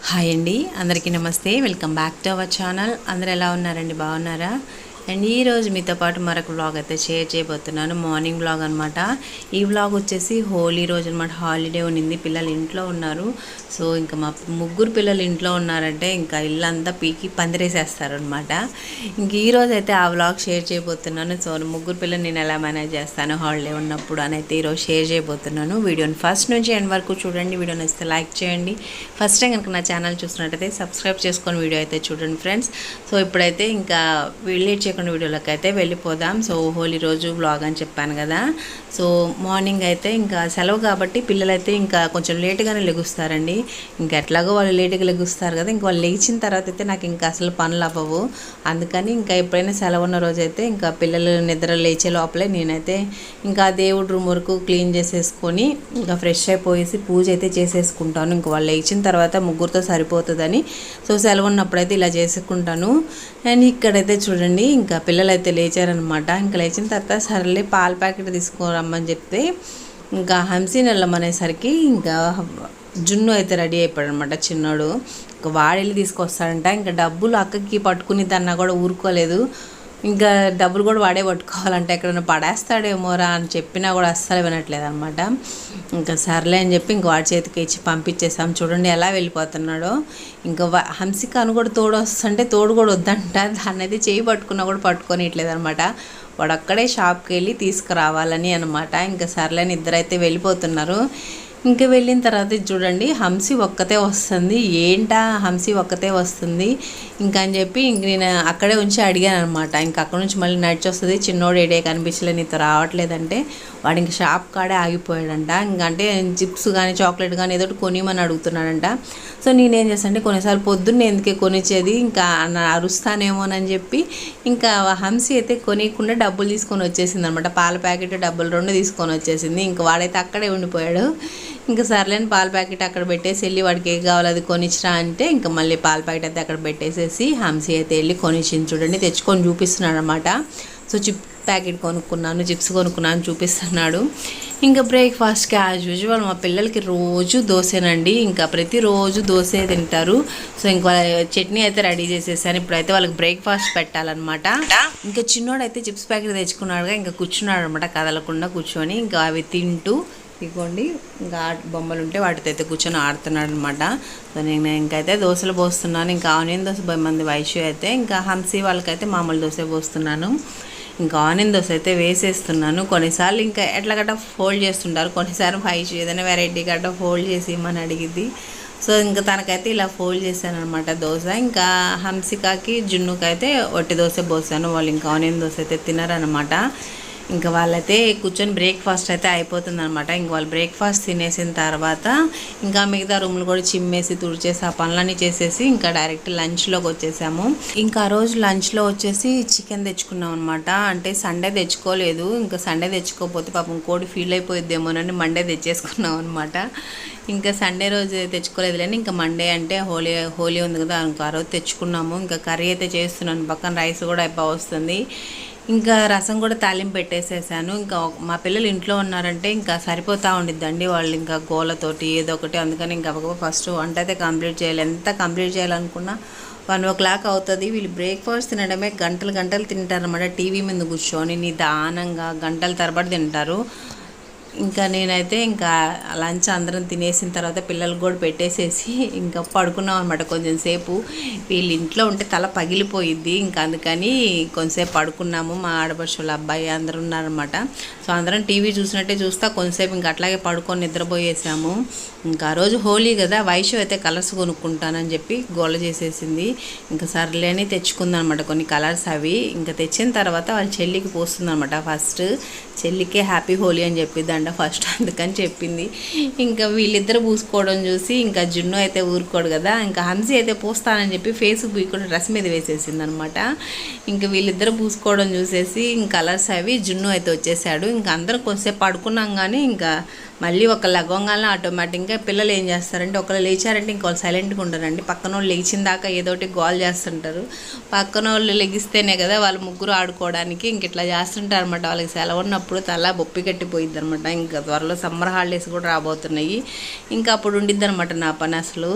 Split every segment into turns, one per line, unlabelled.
Hi అండి, అందరికీ నమస్తే. Welcome back to our channel. అందరూ ఎలా ఉన్నారండి? బాగున్నారా? అండ్ ఈరోజు మీతో పాటు మరొక వ్లాగ్ అయితే షేర్ చేయబోతున్నాను. మార్నింగ్ వ్లాగ్ అనమాట. ఈ వ్లాగ్ వచ్చేసి హోలీ రోజు అనమాట. హాలిడే ఉన్నింది, పిల్లలు ఇంట్లో ఉన్నారు. సో ఇంకా మా ముగ్గురు పిల్లలు ఇంట్లో ఉన్నారంటే ఇంకా ఇల్లంతా పీకి పందిరేసేస్తారనమాట. ఇంక ఈరోజు అయితే ఆ వ్లాగ్ షేర్ చేయబోతున్నాను. సో ముగ్గురు పిల్లలు నేను ఎలా మేనేజ్ చేస్తాను హాలిడే ఉన్నప్పుడు అని అయితే ఈరోజు షేర్ చేయబోతున్నాను. వీడియోని ఫస్ట్ నుంచి ఎండ్ వరకు చూడండి. వీడియో నచ్చితే లైక్ చేయండి. ఫస్ట్ టైం కనుక నా ఛానల్ చూసినట్టయితే సబ్స్క్రైబ్ చేసుకొని వీడియో అయితే చూడండి ఫ్రెండ్స్. సో ఇప్పుడైతే ఇంకా లేట్ చేయకుండా వీడియోలోకి అయితే వెళ్ళిపోదాం. సో హోలీ రోజు వ్లాగ్ అని చెప్పాను కదా. సో మార్నింగ్ అయితే ఇంకా సెలవు కాబట్టి పిల్లలైతే ఇంకా కొంచెం లేట్గానే లెగుస్తారండి. ఇంకా ఎట్లాగో వాళ్ళు లేట్గా లెగుస్తారు కదా, ఇంక వాళ్ళు లేచిన తర్వాత అయితే నాకు ఇంకా అసలు పనులు అవ్వవు. అందుకని ఇంకా ఎప్పుడైనా సెలవు ఉన్న రోజైతే ఇంకా పిల్లలు నిద్ర లేచే లోపలే నేనైతే ఇంకా దేవుడి రూమ్ వరకు క్లీన్ చేసేసుకొని ఇంకా ఫ్రెష్ అయిపోయేసి పూజ అయితే చేసేసుకుంటాను. ఇంకా వాళ్ళు లేచిన తర్వాత ముగ్గురితో సరిపోతుందని సో సెలవు ఉన్నప్పుడైతే ఇలా చేసుకుంటాను. అండ్ ఇక్కడైతే చూడండి ఇంకా పిల్లలు అయితే లేచారనమాట. ఇంకా లేచిన తర్వాత సరేలే పాల ప్యాకెట్ తీసుకురమ్మని చెప్తే ఇంకా హంసీని వెళ్ళమనేసరికి ఇంకా జున్ను అయితే రెడీ అయిపోయాడు అనమాట చిన్నోడు. ఇంకా వాడెళ్ళి తీసుకొస్తాడంట. ఇంకా డబ్బులు అక్కకి పట్టుకుని తన్నా కూడా ఊరుకోలేదు. ఇంకా డబ్బులు కూడా వాడే పట్టుకోవాలంటే ఎక్కడైనా పడేస్తాడేమోరా అని చెప్పినా కూడా అస్సలు వినట్లేదు అనమాట. ఇంకా సర్లే అని చెప్పి ఇంక వాడి చేతికి ఇచ్చి పంపించేసాం. చూడండి ఎలా వెళ్ళిపోతున్నాడో. ఇంకా హంసికాను కూడా తోడు వస్తుంటే తోడు కూడా వద్దంట. దాన్ని అయితే చేయి పట్టుకున్నా కూడా పట్టుకొని ఇట్లేదు అనమాట. వాడు అక్కడే షాప్కి వెళ్ళి తీసుకురావాలని అనమాట. ఇంకా సర్లేని ఇద్దరైతే వెళ్ళిపోతున్నారు. ఇంకా వెళ్ళిన తర్వాత చూడండి హంసి ఒక్కతే వస్తుంది. ఏంటా హంసి ఒక్కతే వస్తుంది ఇంకా అని చెప్పి ఇంక నేను అక్కడే ఉంచి అడిగాను అనమాట. ఇంకా అక్కడ నుంచి మళ్ళీ నడిచి వస్తుంది. చిన్నోడు ఏడే కనిపించలే, నీతో రావట్లేదంటే వాడు ఇంక షాప్ కాడే ఆగిపోయాడంట. ఇంకంటే చిప్స్ కానీ చాక్లెట్ కానీ ఏదో కొనిమని అడుగుతున్నాడంట. సో నేనేం చేస్తాను అంటే కొన్నిసార్లు పొద్దున్నే ఎందుకే కొనిచ్చేది ఇంకా అరుస్తానేమోనని చెప్పి ఇంకా హంసి అయితే కొనియకుండా డబ్బులు తీసుకొని వచ్చేసింది అనమాట. పాల ప్యాకెట్ డబ్బులు 2 తీసుకొని వచ్చేసింది. ఇంకా వాడైతే అక్కడే ఉండిపోయాడు. ఇంకా సర్లేని పాల ప్యాకెట్ అక్కడ పెట్టేసి వెళ్ళి వాడికి ఏం కావాలి అది కొనిచ్చిరా అంటే ఇంకా మళ్ళీ పాల ప్యాకెట్ అయితే అక్కడ పెట్టేసేసి హంసి అయితే వెళ్ళి కొనిచ్చింది. చూడండి తెచ్చుకొని చూపిస్తున్నాడు అనమాట. సో చిప్ ప్యాకెట్ కొనుక్కున్నాను, చిప్స్ కొనుక్కున్నాను చూపిస్తున్నాడు. ఇంకా బ్రేక్ఫాస్ట్కి యాజ్ యూజువల్ మా పిల్లలకి రోజు దోశేనండి. ఇంకా ప్రతిరోజు దోశే తింటారు. సో ఇంకా చట్నీ అయితే రెడీ చేసేసాను. ఇప్పుడైతే వాళ్ళకి బ్రేక్ఫాస్ట్ పెట్టాలన్నమాట. ఇంకా చిన్నోడైతే చిప్స్ ప్యాకెట్ తెచ్చుకున్నాడుగా ఇంకా కూర్చున్నాడు అనమాట, కదలకుండా కూర్చొని ఇంకా అవి తింటూ ఇదిగోండి ఇంకా బొమ్మలు ఉంటే వాటితో అయితే కూర్చొని ఆడుతున్నాడు అనమాట. సో నేను ఇంకైతే దోశలు పోస్తున్నాను. ఇంకా ఆనియన్ దోశ మంది వైశ్యూ అయితే ఇంకా హంసి వాళ్ళకైతే మామూలు దోశ పోస్తున్నాను. ఇంకా ఆనియన్ దోశ అయితే వేసేస్తున్నాను. కొన్నిసార్లు ఇంకా ఎట్లా గట్ట ఫోల్డ్ చేస్తుంటారు, కొన్నిసార్లు వైశ్యూ ఏదైనా వెరైటీ గట్ట ఫోల్డ్ చేసి ఇమ్మని అడిగిద్ది. సో ఇంకా తనకైతే ఇలా ఫోల్డ్ చేశాను అనమాట దోశ. ఇంకా హంసికాకి జున్నుకైతే ఒట్టి దోశ పోసాను. వాళ్ళు ఇంకా ఆనియన్ దోశ అయితే తినరనమాట. ఇంకా వాళ్ళైతే కూర్చొని బ్రేక్ఫాస్ట్ అయితే అయిపోతుంది అనమాట. ఇంక వాళ్ళు బ్రేక్ఫాస్ట్ తినేసిన తర్వాత ఇంకా మిగతా రూమ్లు కూడా చిమ్మేసి తుడిచేసి ఆ పనులన్నీ చేసేసి ఇంకా డైరెక్ట్ లంచ్లోకి వచ్చేసాము. ఇంకా ఆ రోజు లంచ్లో వచ్చేసి చికెన్ తెచ్చుకున్నాం అనమాట. అంటే సండే తెచ్చుకోలేదు. ఇంకా సండే తెచ్చుకోకపోతే పాపం కోడి ఫీల్ అయిపోయిద్దేమోనని మండే తెచ్చేసుకున్నాం అనమాట. ఇంకా సండే రోజు తెచ్చుకోలేదు లేని ఇంకా మండే అంటే హోలీ ఉంది కదా ఇంకా ఆ రోజు తెచ్చుకున్నాము. ఇంకా కర్రీ అయితే చేస్తున్నాను, పక్కన రైస్ కూడా అయిపోతుంది. ఇంకా రసం కూడా తాలింపు పెట్టేసేసాను. ఇంకా మా పిల్లలు ఇంట్లో ఉన్నారంటే ఇంకా సరిపోతూ ఉండిద్దండి వాళ్ళు ఇంకా గోలతోటి ఏదో ఒకటి. అందుకని ఇంకా ఫస్ట్ వంట అయితే కంప్లీట్ చేయాలి. ఎంత కంప్లీట్ చేయాలనుకున్నా 1 o'clock అవుతుంది. వీళ్ళు బ్రేక్ఫాస్ట్ తినడమే గంటలు గంటలు తింటారన్నమాట. టీవీ మీద కూర్చొని నిదానంగా గంటల తరబడి తింటారు. ఇంకా నేనైతే ఇంకా లంచ్ అందరం తినేసిన తర్వాత పిల్లలకు కూడా పెట్టేసేసి ఇంకా పడుకున్నాం అనమాట. కొంచెం సేపు వీళ్ళు ఇంట్లో ఉంటే తల పగిలిపోయిద్ది. ఇంకా అందుకని కొంచెంసేపు పడుకున్నాము. మా ఆడపడుచుల అబ్బాయి అందరూ ఉన్నారనమాట. సో అందరం టీవీ చూసినట్టే చూస్తా కొంచెంసేపు ఇంకా అట్లాగే పడుకొని నిద్రపోయేసాము. ఇంకా ఆ రోజు హోలీ కదా, వైషు అయితే కలర్స్ కొనుక్కుంటానని చెప్పి గోల చేసేసింది. ఇంకా సర్లేని తెచ్చుకుందనమాట కొన్ని కలర్స్. అవి ఇంకా తెచ్చిన తర్వాత వాళ్ళ చెల్లికి పోస్తుందనమాట. ఫస్ట్ చెల్లికే హ్యాపీ హోలీ అని చెప్పిద్దంట ఫస్ట్, అందుకని చెప్పింది. ఇంకా వీళ్ళిద్దరు పూసుకోవడం చూసి ఇంకా జున్ను అయితే ఊరుకోడు కదా, ఇంకా హంసి అయితే పూస్తానని చెప్పి ఫేస్ పూయకుండా డ్రెస్ మీద వేసేసింది అనమాట. ఇంకా వీళ్ళిద్దరు పూసుకోవడం చూసేసి ఇంక కలర్స్ అవి జున్ను అయితే వచ్చేసాడు. ఇంకా అందరం కొంచెంసేపు పడుకున్నాం కానీ ఇంకా మళ్ళీ ఒక లగంగానే ఆటోమేటిక్గా పిల్లలు ఏం చేస్తారంటే ఒకళ్ళు లేచారంటే ఇంకోళ్ళు సైలెంట్గా ఉండరండి. పక్కన వాళ్ళు లేచిన దాకా ఏదోటి గోల్ చేస్తుంటారు. పక్కన వాళ్ళు లెగిస్తేనే కదా వాళ్ళు ముగ్గురు ఆడుకోవడానికి ఇంక ఇట్లా చేస్తుంటారు అనమాట. వాళ్ళకి సెలవు ఉన్నప్పుడు తల బొప్పి కట్టిపోయిద్ది అనమాట. ఇంకా త్వరలో సమ్మర్ హాలిడేస్ కూడా రాబోతున్నాయి. ఇంకా అప్పుడు ఉండిద్ది అనమాట నా పని అసలు.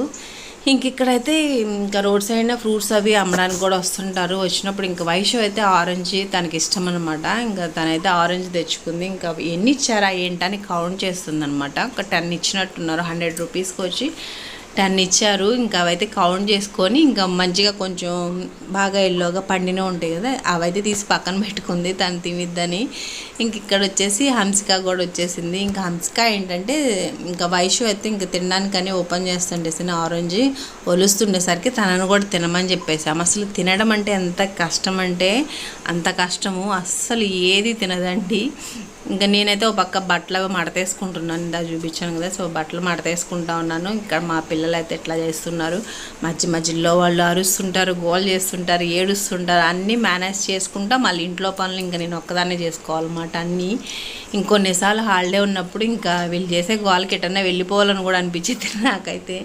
ఇక్కడైతే ఇంకా రోడ్ సైడ్ ఫ్రూట్స్ అవి అమ్మడానికి కూడా వస్తుంటారు. వచ్చినప్పుడు ఇంకా వైషు అయితే ఆరెంజ్ తనకి ఇష్టం అనమాట. ఇంకా తనైతే ఆరెంజ్ తెచ్చుకుంది. ఇంకా ఎన్ని ఇచ్చారా ఏంటని కౌంట్ చేస్తుంది అనమాట. ఒక 10 ఇచ్చినట్టున్నారు. 100 రూపీస్కి వచ్చి 10 ఇచ్చారు. ఇంకా అవైతే కౌంట్ చేసుకొని ఇంకా మంచిగా కొంచెం బాగా ఎల్లోగా పండిన ఉంటాయి కదా, అవైతే తీసి పక్కన పెట్టుకుంది తను తినిద్దని. ఇక్కడ వచ్చేసి హంసిక కూడా వచ్చేసింది. ఇంకా హంసిక ఏంటంటే ఇంకా వైషు అయితే ఇంకా తినడానికని ఓపెన్ చేస్తుండేసిన ఆరెంజ్ ఒలుస్తుండేసరికి తనను కూడా తినమని చెప్పేసాం. అసలు తినడం అంటే ఎంత కష్టం అంటే అంత కష్టము. అస్సలు ఏది తినదండి. ఇంకా నేనైతే ఒక పక్క బట్టలు మడతేసుకుంటున్నాను. ఇందా చూపించాను కదా, సో బట్టలు మడతేసుకుంటా ఉన్నాను. ఇక్కడ మా పిల్లలు అయితే ఎట్లా చేస్తున్నారు, మధ్యలో వాళ్ళు అరుస్తుంటారు, గోల్ చేస్తుంటారు, ఏడుస్తుంటారు. అన్నీ మేనేజ్ చేసుకుంటా మళ్ళీ ఇంట్లో పనులు ఇంకా నేను ఒక్కదాన్నే చేసుకోవాలన్నమాట అన్నీ. ఇంకొన్నిసార్లు హాలిడే ఉన్నప్పుడు ఇంకా వీళ్ళు చేసే గోల్కి ఎటన్నా వెళ్ళిపోవాలని కూడా అనిపించింది నాకైతే.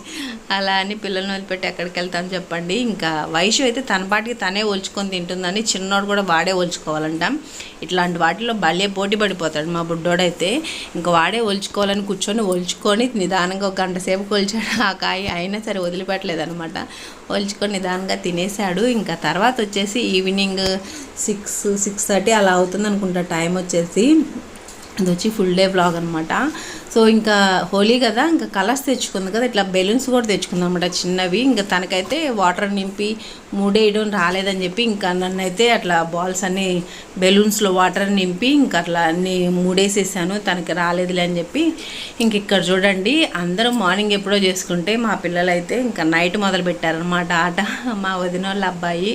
అలా అని పిల్లల్ని వదిలిపెట్టి ఎక్కడికి వెళ్తాను చెప్పండి. ఇంకా వైషు అయితే తన పాటికి తనే ఒలుచుకొని తింటుందని, చిన్నోడు కూడా వాడే ఒలుచుకోవాలంట. ఇట్లాంటి వాటిలో భలే పోటీ పడిపోతాడు మా బుడ్డోడైతే. ఇంకా వాడే ఒలుచుకోవాలని ఒలుచుకొని నిదానంగా ఒక గంట సేపు కొలిచాడు ఆ కాయ. అయినా సరే వదిలిపెట్టలేదనమాట. ఒలుచుకొని నిదానంగా తినేసాడు. ఇంకా తర్వాత వచ్చేసి ఈవినింగ్ 6-6:30 అలా అవుతుంది అనుకుంటా టైం వచ్చేసి. అది వచ్చి ఫుల్ డే వ్లాగ్ అనమాట. సో ఇంకా హోలీ కదా, ఇంకా కలర్స్ తెచ్చుకుంది కదా, ఇట్లా బెలూన్స్ కూడా తెచ్చుకుంది అనమాట చిన్నవి. ఇంకా తనకైతే వాటర్ నింపి మూడేయడం రాలేదని చెప్పి ఇంకా నన్ను అయితే అట్లా బాల్స్ అన్ని బెలూన్స్లో వాటర్ నింపి ఇంకా అట్లా అన్ని మూడేసేసాను, తనకి రాలేదులే అని చెప్పి. ఇక్కడ చూడండి, అందరూ మార్నింగ్ ఎప్పుడో చేసుకుంటే మా పిల్లలు అయితే ఇంకా నైట్ మొదలు పెట్టారనమాట ఆట. మా వదిన వాళ్ళ అబ్బాయి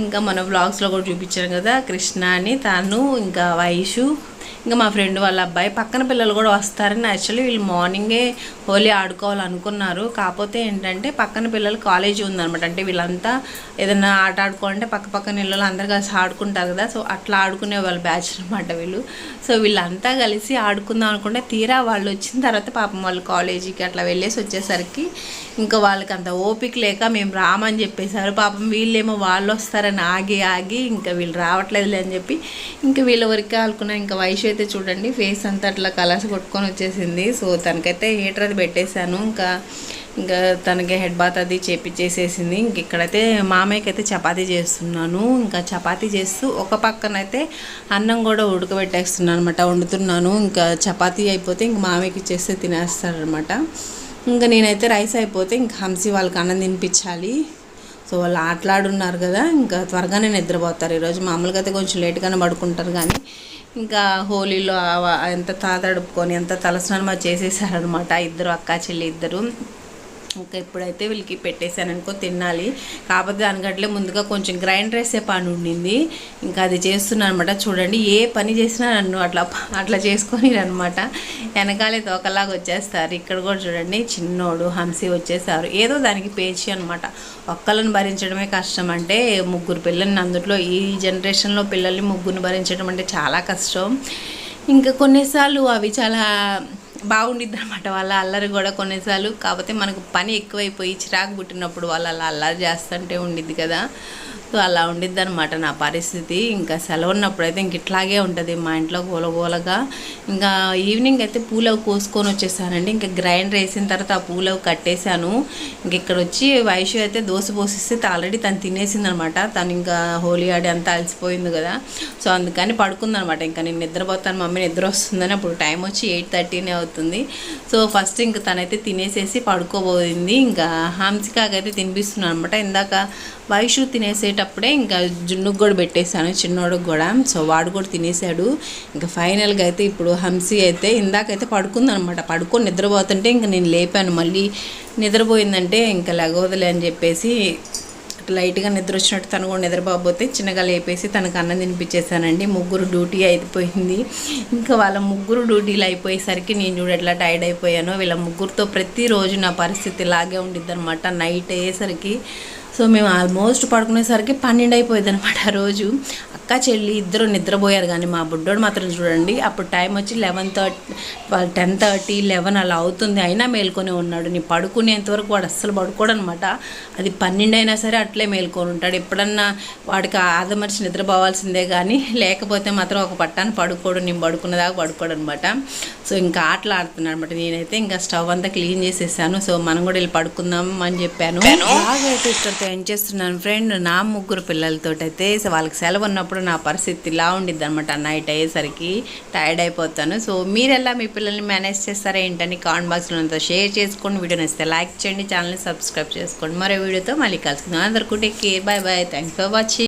ఇంకా మన వ్లాగ్స్లో కూడా చూపించాను కదా, కృష్ణ అని, తను ఇంకా వైషు, ఇంకా మా ఫ్రెండ్ వాళ్ళ అబ్బాయి, పక్కన పిల్లలు కూడా వస్తారని. యాక్చువల్లీ వీళ్ళు మార్నింగే హోలీ ఆడుకోవాలనుకున్నారు. కాకపోతే ఏంటంటే పక్కన పిల్లలు కాలేజీ ఉందనమాట. అంటే వీళ్ళంతా ఏదైనా ఆట ఆడుకోవాలంటే పక్కన ఇళ్ళు అందరు కలిసి ఆడుకుంటారు కదా, సో అట్లా ఆడుకునే వాళ్ళు బ్యాచ్ అనమాట వీళ్ళు. సో వీళ్ళంతా కలిసి ఆడుకుందాం అనుకుంటే తీరా వాళ్ళు వచ్చిన తర్వాత పాపం వాళ్ళు కాలేజీకి అట్లా వెళ్ళేసి వచ్చేసరికి ఇంకా వాళ్ళకి అంత ఓపిక లేక మేము రామని చెప్పేశారు. పాపం వీళ్ళేమో వాళ్ళు వస్తారని ఆగి ఇంకా వీళ్ళు రావట్లేదులే అని చెప్పి ఇంకా వీళ్ళ వరకే ఆడుకున్నా. ఇంకా వైషు అయితే చూడండి ఫేస్ అంతా అట్లా కలర్స్ కొట్టుకొని వచ్చేసింది. సో తనకైతే హీటర్ అది పెట్టేశాను. ఇంకా తనకి హెడ్ బాత్ అది చేసేసింది. ఇక్కడైతే మామయ్యకి అయితే చపాతీ చేస్తున్నాను. ఇంకా చపాతీ చేస్తూ ఒక పక్కనైతే అన్నం కూడా ఉడకబెట్టేస్తున్నాను అనమాట, వండుతున్నాను. ఇంకా చపాతీ అయిపోతే ఇంక మామయ్యకి చేస్తే తినేస్తారనమాట. ఇంకా నేనైతే రైస్ అయిపోతే ఇంకా హంసి వాళ్ళకి అన్నం తినిపించాలి. సో వాళ్ళు ఆటలాడున్నారు కదా, ఇంకా త్వరగానే నిద్రపోతారు ఈరోజు. మామూలుగా అయితే కొంచెం లేట్గానే పడుకుంటారు, కానీ ఇంకా హోలీలో ఎంత తాతడుపుకొని ఎంత తలస్నానం చేసేసారనమాట ఇద్దరు, అక్క చెల్లి ఇద్దరు. ఇంకా ఇప్పుడైతే వీళ్ళకి పెట్టేశాను అనుకో తినాలి. కాకపోతే దానికంటే ముందుగా కొంచెం గ్రైండ్ వేసే పని ఉండింది, ఇంకా అది చేస్తున్నాను అనమాట. చూడండి ఏ పని చేసినా నన్ను అట్లా చేసుకొని అనమాట వెనకాలే తోకలాగా వచ్చేస్తారు. ఇక్కడ కూడా చూడండి చిన్నోడు హంసి వచ్చేసారు. ఏదో దానికి పేచి అనమాట. ఒక్కళ్ళని భరించడమే కష్టం. అంటే ముగ్గురు పిల్లల్ని, అందులో ఈ జనరేషన్లో పిల్లల్ని ముగ్గురిని భరించడం అంటే చాలా కష్టం. ఇంకా కొన్నిసార్లు అవి చాలా బాగుండిద్ది అనమాట వాళ్ళ అల్లరి కూడా కొన్నిసార్లు. కాకపోతే మనకు పని ఎక్కువైపోయి చిరాకు పుట్టినప్పుడు వాళ్ళు అలా అల్లరి చేస్తుంటే ఉండిద్ది కదా, సో అలా ఉండిద్ది అనమాట నా పరిస్థితి. ఇంకా సెలవు ఉన్నప్పుడు అయితే ఇంక ఇట్లాగే ఉంటుంది మా ఇంట్లో గోలగోలగా. ఇంకా ఈవినింగ్ అయితే పూలవు కోసుకొని వచ్చేసానండి. ఇంకా గ్రైండర్ వేసిన తర్వాత ఆ పూలవు కట్టేశాను. ఇంక ఇక్కడ వచ్చి వైషు అయితే దోశ పోసిస్తే ఆల్రెడీ తను తినేసింది అనమాట. తను ఇంకా హోలీ ఆడి అంతా అలసిపోయింది కదా, సో అందుకని పడుకుందనమాట. ఇంకా నేను నిద్రపోతాను, మమ్మీ నిద్ర వస్తుందని. అప్పుడు టైం వచ్చి 8:30 అవుతుంది. సో ఫస్ట్ ఇంకా తనైతే తినేసేసి పడుకోబోయింది. ఇంకా హంసికాకైతే తినిపిస్తున్నాను అనమాట. ఇందాక వైషు తినేసేటప్పుడే ఇంకా జున్నుకు కూడా పెట్టేశాను, చిన్నోడుకు కూడా. సో వాడు కూడా తినేసాడు. ఇంకా ఫైనల్గా అయితే ఇప్పుడు హంసి అయితే ఇందాకైతే పడుకుందనమాట. పడుకొని నిద్రపోతుంటే ఇంకా నేను లేపాను. మళ్ళీ నిద్రపోయిందంటే ఇంకా లెగవదులే అని చెప్పేసి లైట్గా నిద్ర వచ్చినట్టు తను కూడా నిద్రపోతే చిన్నగా లేపేసి తనకు అన్నం తినిపించేసానండి. ముగ్గురు డ్యూటీ అయిపోయింది. ఇంకా వాళ్ళ ముగ్గురు డ్యూటీలు అయిపోయేసరికి నేను చూడ ఎట్లా టైర్డ్ అయిపోయాను. వీళ్ళ ముగ్గురితో ప్రతిరోజు నా పరిస్థితి ఇలాగే ఉండిద్ది అనమాట. నైట్ అయ్యేసరికి సో మేము ఆల్మోస్ట్ పడుకునేసరికి 12 అయిపోయింది అనమాట రోజు. అక్క అక్క చెల్లి ఇద్దరు నిద్రపోయారు, కానీ మా బుడ్డోడు మాత్రం చూడండి అప్పుడు టైం వచ్చి 10:30 11 అలా అవుతుంది, అయినా మేల్కొని ఉన్నాడు. నీ పడుకునేంతవరకు వాడు అస్సలు పడుకోడు అనమాట. అది 12 అయినా సరే అట్లే మేల్కొని ఉంటాడు. ఎప్పుడన్నా వాడికి ఆదమర్చి నిద్రపోవాల్సిందే, కానీ లేకపోతే మాత్రం ఒక పట్టాన్ని పడుకోడు, నేను పడుకున్నదాకా పడుకోడు అనమాట. సో ఇంకా ఆటలు ఆడుతున్నాడు అనమాట. నేనైతే ఇంకా స్టవ్ అంతా క్లీన్ చేసేసాను. సో మనం కూడా వెళ్ళి పడుకుందాం అని చెప్పాను. బాగైతే ఇక్కడితో ఏం చేస్తున్నాను ఫ్రెండ్, నా ముగ్గురు పిల్లలతో అయితే వాళ్ళకి సెలవు ఉన్నప్పుడు నా పరిస్థితి ఇలా ఉండిద్ది అనమాట. నైట్ అయ్యేసరికి టైర్డ్ అయిపోతాను. సో మీరు ఎలా మీ పిల్లల్ని మేనేజ్ చేస్తారా ఏంటని కామెంట్ బాక్స్లో అంతా షేర్ చేసుకోండి. వీడియో నచ్చితే లైక్ చేయండి, ఛానల్ని సబ్స్క్రైబ్ చేసుకోండి. మరో వీడియోతో మళ్ళీ కలుసుకుందాం. అందరికీ take care, bye bye, thanks for watching.